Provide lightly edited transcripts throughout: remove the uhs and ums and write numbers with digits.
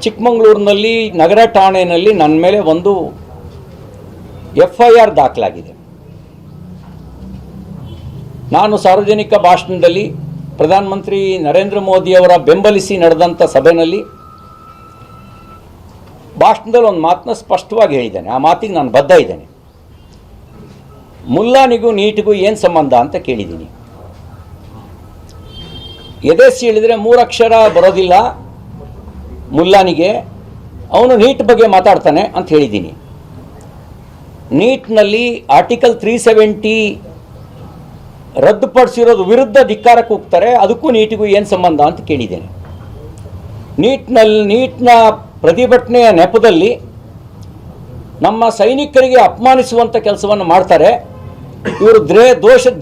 ಚಿಕ್ಕಮಗಳೂರಿನಲ್ಲಿ ನಗರ ಠಾಣೆಯಲ್ಲಿ ನನ್ನ ಮೇಲೆ ಒಂದು FIR ದಾಖಲಾಗಿದೆ. ನಾನು ಸಾರ್ವಜನಿಕ ಭಾಷಣದಲ್ಲಿ ಪ್ರಧಾನಮಂತ್ರಿ ನರೇಂದ್ರ ಮೋದಿಯವರ ಬೆಂಬಲಿಸಿ ನಡೆದಂಥ ಸಭೆಯಲ್ಲಿ ಭಾಷಣದಲ್ಲಿ ಒಂದು ಮಾತನ್ನ ಸ್ಪಷ್ಟವಾಗಿ ಹೇಳಿದ್ದೇನೆ. ಆ ಮಾತಿಗೆ ನಾನು ಬದ್ಧ ಇದ್ದೇನೆ. ಮುಲ್ಲಾನಿಗೂ ನೀಟ್ಗೂ ಏನು ಸಂಬಂಧ ಅಂತ ಕೇಳಿದ್ದೀನಿ. ಎದೆಸಿ ಹೇಳಿದರೆ 3 ಅಕ್ಷರ ಬರೋದಿಲ್ಲ ಮುಲ್ಲಾನಿಗೆ, ಅವನು ನೀಟ್ ಬಗ್ಗೆ ಮಾತಾಡ್ತಾನೆ ಅಂತ ಹೇಳಿದ್ದೀನಿ. ನೀಟ್ನಲ್ಲಿ ಆರ್ಟಿಕಲ್ 370 ರದ್ದುಪಡಿಸಿರೋದು ವಿರುದ್ಧ ಧಿಕ್ಕಾರಕ್ಕೆ ಹೋಗ್ತಾರೆ, ಅದಕ್ಕೂ ನೀಟಿಗೂ ಏನು ಸಂಬಂಧ ಅಂತ ಕೇಳಿದ್ದೇನೆ. ನೀಟ್ನ ಪ್ರತಿಭಟನೆಯ ನೆಪದಲ್ಲಿ ನಮ್ಮ ಸೈನಿಕರಿಗೆ ಅಪಮಾನಿಸುವಂಥ ಕೆಲಸವನ್ನು ಮಾಡ್ತಾರೆ. ಇವರು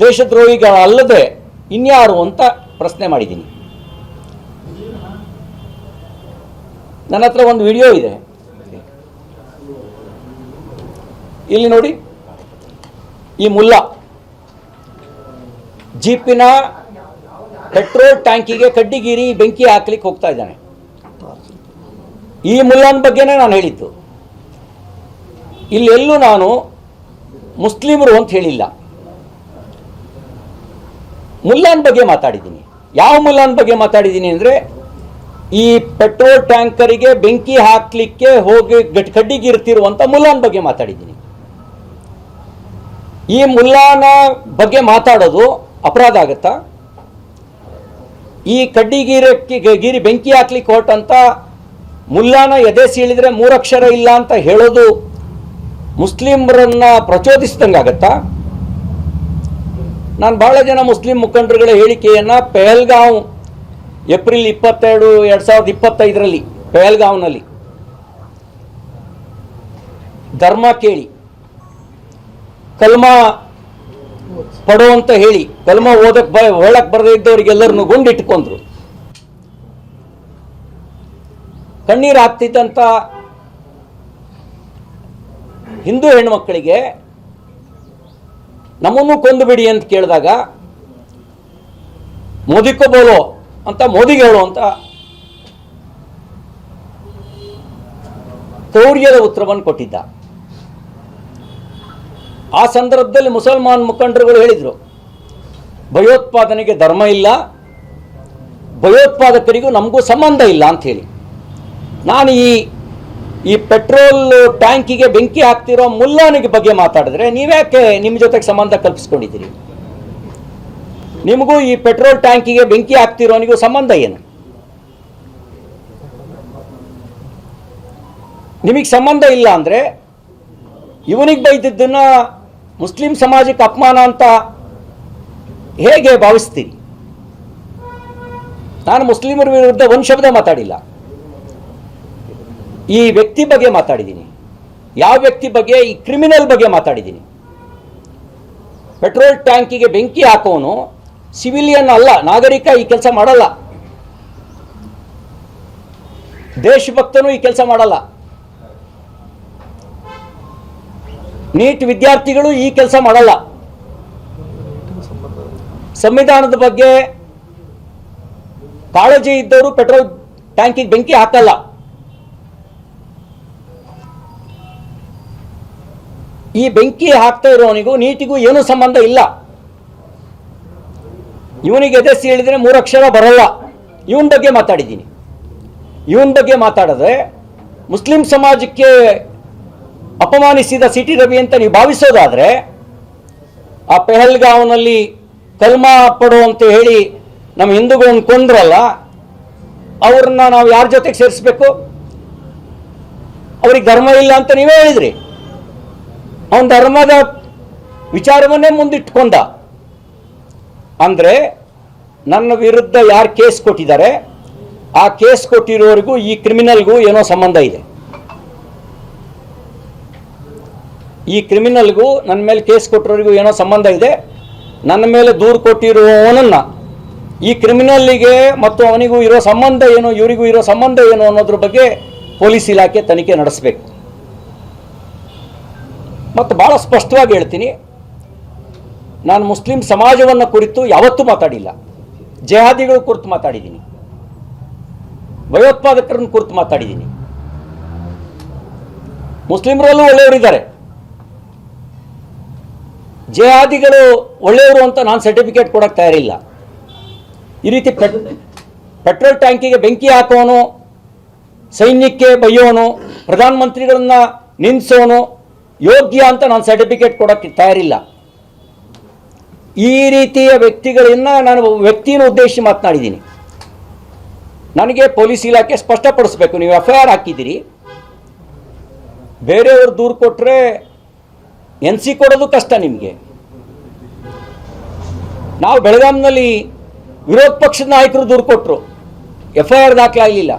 ದೇಶದ್ರೋಹಿಗಳಲ್ಲದೆ ಇನ್ಯಾರು ಅಂತ ಪ್ರಶ್ನೆ ಮಾಡಿದ್ದೀನಿ. ನನ್ನ ಹತ್ರ ಒಂದು ವಿಡಿಯೋ ಇದೆ, ಇಲ್ಲಿ ನೋಡಿ. ಈ ಮುಲ್ಲಾ ಜೀಪಿನ ಪೆಟ್ರೋಲ್ ಟ್ಯಾಂಕಿಗೆ ಕಡ್ಡಿಗೀರಿ ಬೆಂಕಿ ಹಾಕ್ಲಿಕ್ಕೆ ಹೋಗ್ತಾ ಇದ್ದಾನೆ. ಈ ಮುಲ್ಲಾನ ಬಗ್ಗೆನೇ ನಾನು ಹೇಳಿದ್ದು. ಇಲ್ಲೆಲ್ಲೂ ನಾನು ಮುಸ್ಲಿಮರು ಅಂತ ಹೇಳಿಲ್ಲ, ಮುಲ್ಲಾನ ಬಗ್ಗೆ ಮಾತಾಡಿದ್ದೀನಿ. ಯಾವ ಮುಲ್ಲಾನ ಬಗ್ಗೆ ಮಾತಾಡಿದ್ದೀನಿ ಅಂದರೆ, ಈ ಪೆಟ್ರೋಲ್ ಟ್ಯಾಂಕರಿಗೆ ಬೆಂಕಿ ಹಾಕಲಿಕ್ಕೆ ಹೋಗಿ ಕಡ್ಡಿಗಿರ್ತಿರುವಂಥ ಮುಲ್ಲಾನ ಬಗ್ಗೆ ಮಾತಾಡಿದ್ದೀನಿ. ಈ ಮುಲ್ಲಾನ ಬಗ್ಗೆ ಮಾತಾಡೋದು ಅಪರಾಧ ಆಗುತ್ತಾ? ಈ ಕಡ್ಡಿಗೀರಿ ಬೆಂಕಿ ಹಾಕ್ಲಿಕ್ಕೆ ಹೊರಟಂತ ಮುಲ್ಲಾನ ಎದೆ ಸೀಳಿದ್ರೆ 3 ಅಕ್ಷರ ಇಲ್ಲ ಅಂತ ಹೇಳೋದು ಮುಸ್ಲಿಮರನ್ನ ಪ್ರಚೋದಿಸಿದಂಗಾಗತ್ತಾ? ನಾನು ಬಹಳ ಜನ ಮುಸ್ಲಿಂ ಮುಖಂಡರುಗಳ ಹೇಳಿಕೆಯನ್ನು ಪೆಹಲ್ಗಾಂವ್ ಏಪ್ರಿಲ್ 22, 2025 ಪೆಹಲ್ಗಾಂವ್ನಲ್ಲಿ ಧರ್ಮ ಕೇಳಿ ಕಲ್ಮಾ ಪಡೋ ಅಂತ ಹೇಳಿ ಕಲ್ಮಾ ಹೇಳಕ್ ಬರದೇ ಇದ್ದವರಿಗೆಲ್ಲರನ್ನು ಗುಂಡಿಟ್ಕೊಂಡ್ರು. ಕಣ್ಣೀರು ಹಾಕ್ತಿದ್ದಂಥ ಹಿಂದೂ ಹೆಣ್ಮಕ್ಕಳಿಗೆ ನಮ್ಮನ್ನು ಕೊಂದು ಬಿಡಿ ಅಂತ ಕೇಳಿದಾಗ ಮೋದಿಕೋ ಬೋಲೋ ಅಂತ ಮೋದಿಗೆ ಹೇಳು ಅಂತ ಕ್ರೌರ್ಯದ ಉತ್ತರವನ್ನು ಕೊಟ್ಟಿದ್ದ. ಆ ಸಂದರ್ಭದಲ್ಲಿ ಮುಸಲ್ಮಾನ್ ಮುಖಂಡರುಗಳು ಹೇಳಿದರು, ಭಯೋತ್ಪಾದನೆಗೆ ಧರ್ಮ ಇಲ್ಲ, ಭಯೋತ್ಪಾದಕರಿಗೂ ನಮಗೂ ಸಂಬಂಧ ಇಲ್ಲ ಅಂತ ಹೇಳಿ. ನಾನು ಈ ಪೆಟ್ರೋಲ್ ಟ್ಯಾಂಕಿಗೆ ಬೆಂಕಿ ಹಾಕ್ತಿರೋ ಮುಲ್ಲಾನಿಗೆ ಬಗ್ಗೆ ಮಾತಾಡಿದ್ರೆ ನೀವ್ಯಾಕೆ ನಿಮ್ಮ ಜೊತೆಗೆ ಸಂಬಂಧ ಕಲ್ಪಿಸ್ಕೊಂಡಿದ್ದೀರಿ? ನಿಮಗೂ ಈ ಪೆಟ್ರೋಲ್ ಟ್ಯಾಂಕಿಗೆ ಬೆಂಕಿ ಹಾಕ್ತಿರೋನಿಗೂ ಸಂಬಂಧ ಏನು? ನಿಮಗೆ ಸಂಬಂಧ ಇಲ್ಲ ಅಂದರೆ ಇವನಿಗೆ ಬೈದಿದ್ದನ್ನು ಮುಸ್ಲಿಂ ಸಮಾಜಕ್ಕೆ ಅಪಮಾನ ಅಂತ ಹೇಗೆ ಭಾವಿಸ್ತೀರಿ? ನಾನು ಮುಸ್ಲಿಮರ ವಿರುದ್ಧ ಒಂದು ಶಬ್ದ ಮಾತಾಡಿಲ್ಲ. ಈ ವ್ಯಕ್ತಿ ಬಗ್ಗೆ ಮಾತಾಡಿದ್ದೀನಿ. ಯಾವ ವ್ಯಕ್ತಿ ಬಗ್ಗೆ? ಈ ಕ್ರಿಮಿನಲ್ ಬಗ್ಗೆ ಮಾತಾಡಿದ್ದೀನಿ. ಪೆಟ್ರೋಲ್ ಟ್ಯಾಂಕಿಗೆ ಬೆಂಕಿ ಹಾಕೋನು ಸಿವಿಲಿಯನ್ ಅಲ್ಲ, ನಾಗರಿಕ ಈ ಕೆಲಸ ಮಾಡಲ್ಲ. ದೇಶಭಕ್ತನೂ ಈ ಕೆಲಸ ಮಾಡಲ್ಲ. ನೀಟ್ ವಿದ್ಯಾರ್ಥಿಗಳು ಈ ಕೆಲಸ ಮಾಡಲ್ಲ. ಸಂವಿಧಾನದ ಬಗ್ಗೆ ಕಾಳಜಿ ಇದ್ದವರು ಪೆಟ್ರೋಲ್ ಟ್ಯಾಂಕಿಗೆ ಬೆಂಕಿ ಹಾಕಲ್ಲ. ಈ ಬೆಂಕಿ ಹಾಕ್ತಾ ಇರೋನಿಗೂ ನೀಟಿಗೂ ಏನೂ ಸಂಬಂಧ ಇಲ್ಲ. ಇವನಿಗೆ ಎದೆ ಸೀಳಿದ್ರೆ 3 ಅಕ್ಷರ ಬರಲ್ಲ. ಇವನ ಬಗ್ಗೆ ಮಾತಾಡಿದ್ದೀನಿ. ಇವನ ಬಗ್ಗೆ ಮಾತಾಡಿದ್ರೆ ಮುಸ್ಲಿಂ ಸಮಾಜಕ್ಕೆ ಅಪಮಾನಿಸಿದ ಸಿಟಿ ರವಿ ಅಂತ ನೀವು ಭಾವಿಸೋದಾದರೆ, ಆ ಪೆಹಲ್ಗಾಂವ್ನಲ್ಲಿ ಕಲ್ಮಾ ಪಡೋ ಅಂತ ಹೇಳಿ ನಮ್ಮ ಹಿಂದೂಗಳನ್ನ ಕೊಂಡ್ರಲ್ಲ, ಅವ್ರನ್ನ ನಾವು ಯಾರ ಜೊತೆಗೆ ಸೇರಿಸ್ಬೇಕು? ಅವ್ರಿಗೆ ಧರ್ಮ ಇಲ್ಲ ಅಂತ ನೀವೇ ಹೇಳಿದ್ರಿ. ಅವನ ಧರ್ಮದ ವಿಚಾರವನ್ನೇ ಮುಂದಿಟ್ಕೊಂಡ. ಅಂದರೆ ನನ್ನ ವಿರುದ್ಧ ಯಾರು ಕೇಸ್ ಕೊಟ್ಟಿದ್ದಾರೆ, ಆ ಕೇಸ್ ಕೊಟ್ಟಿರೋರಿಗೂ ಈ ಕ್ರಿಮಿನಲ್ಗೂ ಏನೋ ಸಂಬಂಧ ಇದೆ. ಈ ಕ್ರಿಮಿನಲ್ಗೂ ನನ್ನ ಮೇಲೆ ಕೇಸ್ ಕೊಟ್ಟಿರೋರಿಗೂ ಏನೋ ಸಂಬಂಧ ಇದೆ. ನನ್ನ ಮೇಲೆ ದೂರು ಕೊಟ್ಟಿರುವವನನ್ನು ಈ ಕ್ರಿಮಿನಲ್ಲಿಗೆ ಮತ್ತು ಅವನಿಗೂ ಇರೋ ಸಂಬಂಧ ಏನು, ಇವರಿಗೂ ಇರೋ ಸಂಬಂಧ ಏನು ಅನ್ನೋದ್ರ ಬಗ್ಗೆ ಪೊಲೀಸ್ ಇಲಾಖೆ ತನಿಖೆ ನಡೆಸಬೇಕು. ಮತ್ತು ಭಾಳ ಸ್ಪಷ್ಟವಾಗಿ ಹೇಳ್ತೀನಿ, ನಾನು ಮುಸ್ಲಿಂ ಸಮಾಜವನ್ನು ಕುರಿತು ಯಾವತ್ತೂ ಮಾತಾಡಿಲ್ಲ. ಜೆಹಾದಿಗಳ ಕುರಿತು ಮಾತಾಡಿದ್ದೀನಿ. ಭಯೋತ್ಪಾದಕರನ್ನು ಕುರಿತು ಮಾತಾಡಿದ್ದೀನಿ. ಮುಸ್ಲಿಮರಲ್ಲೂ ಒಳ್ಳೆಯವರಿದ್ದಾರೆ, ಜಿಹಾದಿಗಳು ಒಳ್ಳೆಯವರು ಅಂತ ನಾನು ಸರ್ಟಿಫಿಕೇಟ್ ಕೊಡೋಕ್ಕೆ ತಯಾರಿಲ್ಲ. ಈ ರೀತಿ ಪೆಟ್ರೋಲ್ ಟ್ಯಾಂಕಿಗೆ ಬೆಂಕಿ ಹಾಕೋನು, ಸೈನ್ಯಕ್ಕೆ ಬೈಯೋನು, ಪ್ರಧಾನಮಂತ್ರಿಗಳನ್ನ ನಿಲ್ಲಿಸೋನು ಯೋಗ್ಯ ಅಂತ ನಾನು ಸರ್ಟಿಫಿಕೇಟ್ ಕೊಡೋಕ್ಕೆ ತಯಾರಿಲ್ಲ. ಈ ರೀತಿಯ ವ್ಯಕ್ತಿಗಳನ್ನು ನಾನು ವ್ಯಕ್ತಿಯನ್ನು ಉದ್ದೇಶಿಸಿ ಮಾತನಾಡಿದ್ದೀನಿ. ನನಗೆ ಪೊಲೀಸ್ ಇಲಾಖೆ ಸ್ಪಷ್ಟಪಡಿಸ್ಬೇಕು, ನೀವು FIR ಹಾಕಿದ್ದೀರಿ, ಬೇರೆಯವರು ದೂರು ಕೊಟ್ಟರೆ NC ಕೊಡೋದು ಕಷ್ಟ ನಿಮಗೆ. ನಾವು ಬೆಳಗಾಂನಲ್ಲಿ ವಿರೋಧ ಪಕ್ಷದ ನಾಯಕರು ದೂರು ಕೊಟ್ಟರು, FIR ದಾಖಲಾಗಲಿಲ್ಲ.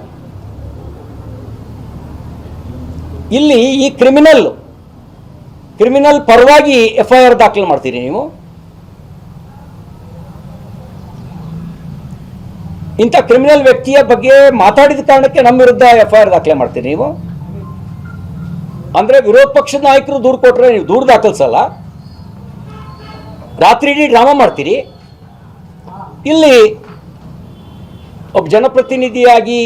ಇಲ್ಲಿ ಈ ಕ್ರಿಮಿನಲ್ ಪರವಾಗಿ FIR ದಾಖಲೆ ಮಾಡ್ತೀರಿ ನೀವು. ಇಂಥ ಕ್ರಿಮಿನಲ್ ವ್ಯಕ್ತಿಯ ಬಗ್ಗೆ ಮಾತಾಡಿದ ಕಾರಣಕ್ಕೆ ನಮ್ಮ ವಿರುದ್ಧ FIR ದಾಖಲೆ ಮಾಡ್ತೀರಿ ನೀವು. ಅಂದರೆ ವಿರೋಧ ಪಕ್ಷದ ನಾಯಕರು ದೂರು ಕೊಟ್ಟರೆ ನೀವು ದೂರು ದಾಖಲಿಸಲ್ಲ, ರಾತ್ರಿ ಇಡೀ ಡ್ರಾಮಾ ಮಾಡ್ತೀರಿ. ಇಲ್ಲಿ ಒಬ್ಬ ಜನಪ್ರತಿನಿಧಿಯಾಗಿ